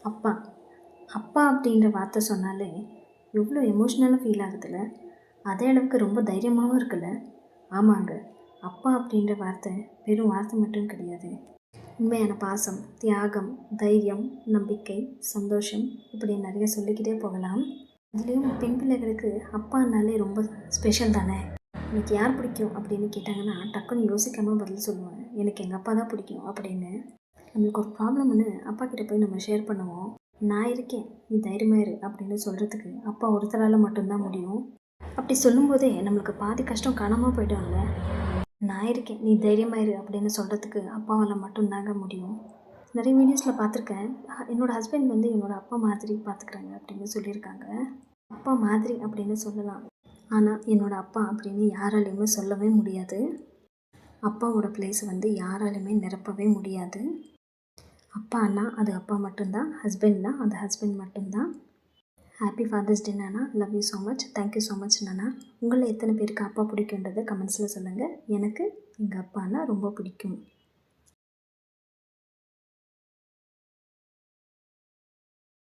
அப்பா. அப்பா அப்படின்ற வார்த்தை சொன்னாலே எவ்வளோ எமோஷ்னலாக ஃபீல் ஆகுதுல்ல. அதே அளவுக்கு ரொம்ப தைரியமாகவும் இருக்குல்ல. ஆமாங்க, அப்பா அப்படின்ற வார்த்தை வெறும் வார்த்தை மட்டும் கிடையாது. உண்மையான பாசம், தியாகம், தைரியம், நம்பிக்கை, சந்தோஷம், இப்படி நிறைய சொல்லிக்கிட்டே போகலாம். இதுலேயும் பெண் பிள்ளைகளுக்கு அப்பானாலே ரொம்ப ஸ்பெஷல் தானே. எனக்கு யார் பிடிக்கும் அப்படின்னு கேட்டாங்கன்னா டக்குன்னு யோசிக்காமல் பதில் சொல்லுவேன், எனக்கு எங்கள் அப்பா தான் பிடிக்கும் அப்படின்னு. நம்மளுக்கு ஒரு ப்ராப்ளம்னு அப்பா கிட்ட போய் நம்ம ஷேர் பண்ணுவோம். நான் இருக்கேன், நீ தைரியமாக இரு அப்படின்னு சொல்கிறதுக்கு அப்பா ஒருத்தரால் மட்டும்தான் முடியும். அப்படி சொல்லும்போதே நம்மளுக்கு பாதி கஷ்டம் காணாமல் போய்ட்டோம்ல. நான் இருக்கேன், நீ தைரியமாக இரு அப்படின்னு சொல்கிறதுக்கு அப்பாவால் மட்டும்தாங்க முடியும். நிறைய வீடியோஸில் பார்த்துருக்கேன், என்னோடய ஹஸ்பண்ட் வந்து என்னோடய அப்பா மாதிரி பார்த்துக்குறாங்க அப்படின்னு சொல்லியிருக்காங்க. அப்பா மாதிரி அப்படின்னு சொல்லலாம், ஆனால் என்னோடய அப்பா அப்படின்னு யாராலையுமே சொல்லவே முடியாது. அப்பாவோட பிளேஸ் வந்து யாராலையுமே நிரப்பவே முடியாது. அப்பான்னா அது அப்பா மட்டும்தான், ஹஸ்பண்ட்னா அந்த ஹஸ்பண்ட் மட்டும்தான். ஹாப்பி ஃபாதர்ஸ் டே நானா. Love you so much. Thank you so much நானா. உங்களில் எத்தனை பேருக்கு அப்பா பிடிக்குன்றதை கமெண்ட்ஸில் சொல்லுங்கள். எனக்கு எங்கள் அப்பான்னா ரொம்ப பிடிக்கும்.